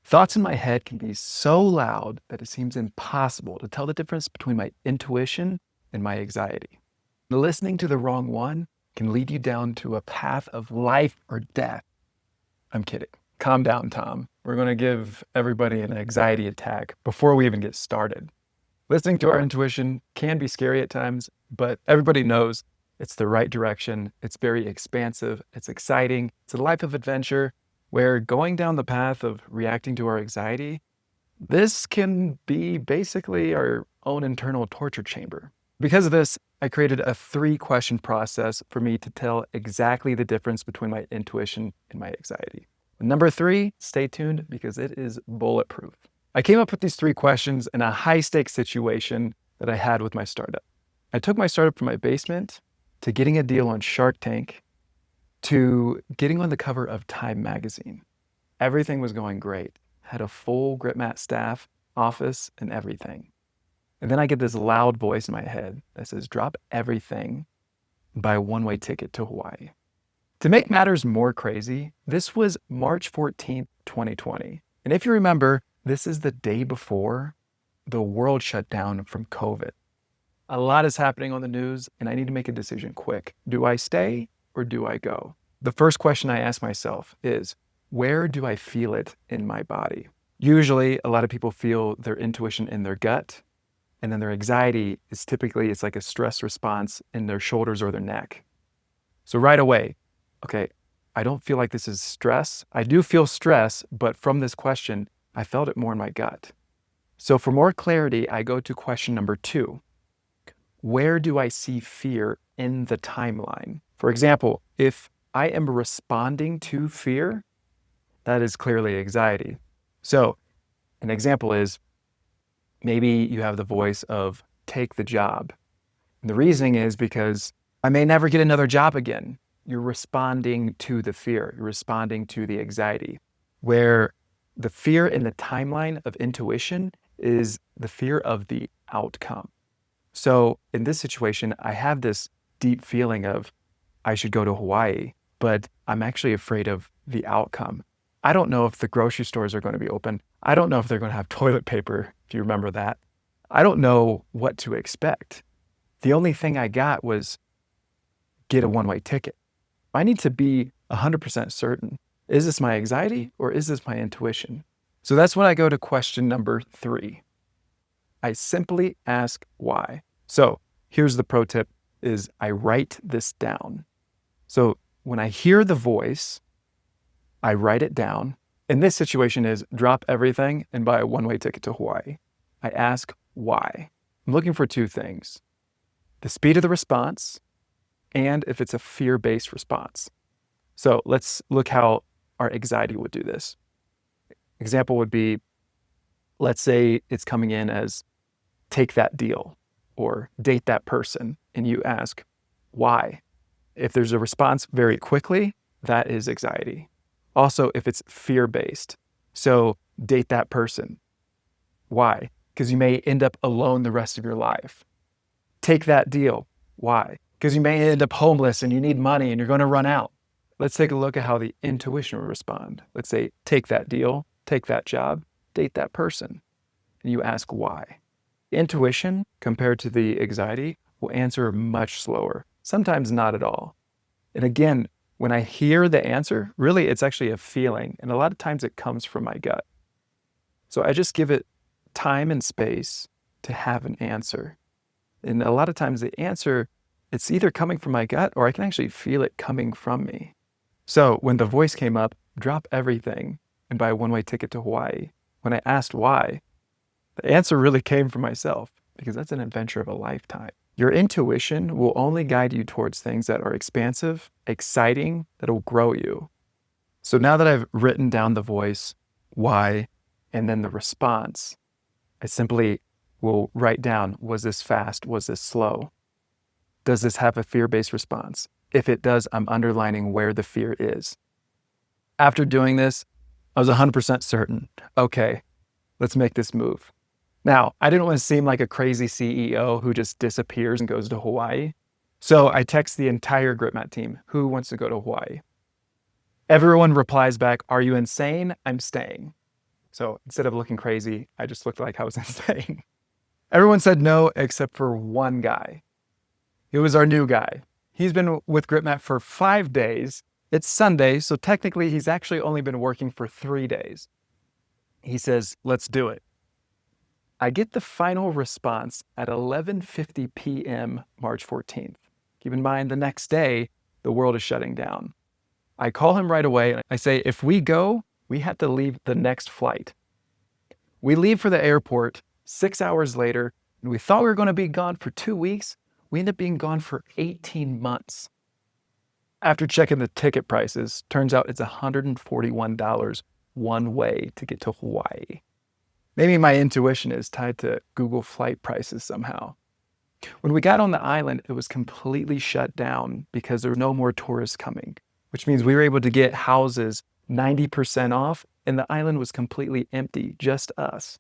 Thoughts in my head can be so loud that it seems impossible to tell the difference between my intuition and my anxiety. Listening to the wrong one can lead you down to a path of life or death. I'm kidding. Calm down, Tom. We're going to give everybody an anxiety attack before we even get started. Listening to our intuition can be scary at times, but everybody knows it's the right direction. It's very expansive. It's exciting. It's a life of adventure where going down the path of reacting to our anxiety, this can be basically our own internal torture chamber. Because of this, I created a 3-question process for me to tell exactly the difference between my intuition and my anxiety. Number 3, stay tuned because it is bulletproof. I came up with these 3 questions in a high-stakes situation that I had with my startup. I took my startup from my basement to getting a deal on Shark Tank to getting on the cover of Time magazine. Everything was going great. Had a full Grypmat staff, office, and everything. And then I get this loud voice in my head that says, drop everything and buy a one-way ticket to Hawaii. To make matters more crazy, this was March 14th, 2020. And if you remember, this is the day before the world shut down from COVID. A lot is happening on the news, and I need to make a decision quick. Do I stay or do I go? The first question I ask myself is, where do I feel it in my body? Usually, a lot of people feel their intuition in their gut, and then their anxiety is typically, it's like a stress response in their shoulders or their neck. So right away, okay, I don't feel like this is stress. I do feel stress, but from this question, I felt it more in my gut. So for more clarity, I go to question number 2. Where do I see fear in the timeline? For example, if I am responding to fear, that is clearly anxiety. So an example is maybe you have the voice of take the job. And the reasoning is because I may never get another job again. You're responding to the fear. You're responding to the anxiety. Where the fear in the timeline of intuition is the fear of the outcome. So in this situation, I have this deep feeling of I should go to Hawaii, but I'm actually afraid of the outcome. I don't know if the grocery stores are going to be open. I don't know if they're going to have toilet paper, if you remember that. I don't know what to expect. The only thing I got was get a one-way ticket. I need to be 100% certain. Is this my anxiety or is this my intuition? So that's when I go to question number 3. I simply ask why. So here's the pro tip is I write this down. So when I hear the voice, I write it down. In this situation is drop everything and buy a one-way ticket to Hawaii. I ask why. I'm looking for 2 things. The speed of the response and if it's a fear-based response. So let's look how our anxiety would do this. Example would be, let's say it's coming in as take that deal or date that person, and you ask why. If there's a response very quickly, that is anxiety. Also, if it's fear-based, so date that person. Why? Because you may end up alone the rest of your life. Take that deal. Why? Because you may end up homeless and you need money and you're going to run out. Let's take a look at how the intuition will respond. Let's say, take that deal, take that job, date that person. And you ask why. Intuition, compared to the anxiety, will answer much slower, sometimes not at all. And again, when I hear the answer, really it's actually a feeling. And a lot of times it comes from my gut. So I just give it time and space to have an answer. And a lot of times the answer, it's either coming from my gut or I can actually feel it coming from me. So when the voice came up, drop everything and buy a one-way ticket to Hawaii. When I asked why, the answer really came from myself because that's an adventure of a lifetime. Your intuition will only guide you towards things that are expansive, exciting, that will grow you. So now that I've written down the voice, why, and then the response, I simply will write down, was this fast? Was this slow? Does this have a fear-based response? If it does, I'm underlining where the fear is. After doing this, I was 100% certain, okay, let's make this move. Now, I didn't want to seem like a crazy CEO who just disappears and goes to Hawaii. So I text the entire Grypmat team, who wants to go to Hawaii? Everyone replies back, are you insane? I'm staying. So instead of looking crazy, I just looked like I was insane. Everyone said no except for one guy. He was our new guy. He's been with Grypmat for 5 days. It's Sunday, so technically he's actually only been working for 3 days. He says, let's do it. I get the final response at 11:50 p.m. March 14th. Keep in mind, the next day, the world is shutting down. I call him right away and I say, if we go, we have to leave the next flight. We leave for the airport 6 hours later, and we thought we were going to be gone for 2 weeks. We end up being gone for 18 months. After checking the ticket prices, turns out it's $141 one way to get to Hawaii. Maybe my intuition is tied to Google flight prices somehow. When we got on the island, it was completely shut down because there were no more tourists coming, which means we were able to get houses 90% off, and the island was completely empty, just us.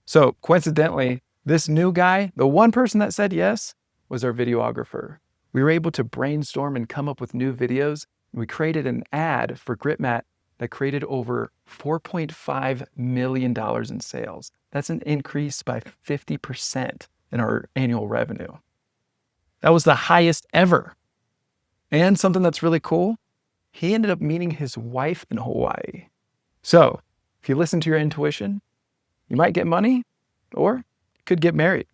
So coincidentally, this new guy, the one person that said yes, was our videographer. We were able to brainstorm and come up with new videos. We created an ad for Grypmat that created over $4.5 million in sales. That's an increase by 50% in our annual revenue. That was the highest ever. And something that's really cool, he ended up meeting his wife in Hawaii. So if you listen to your intuition, you might get money or you could get married.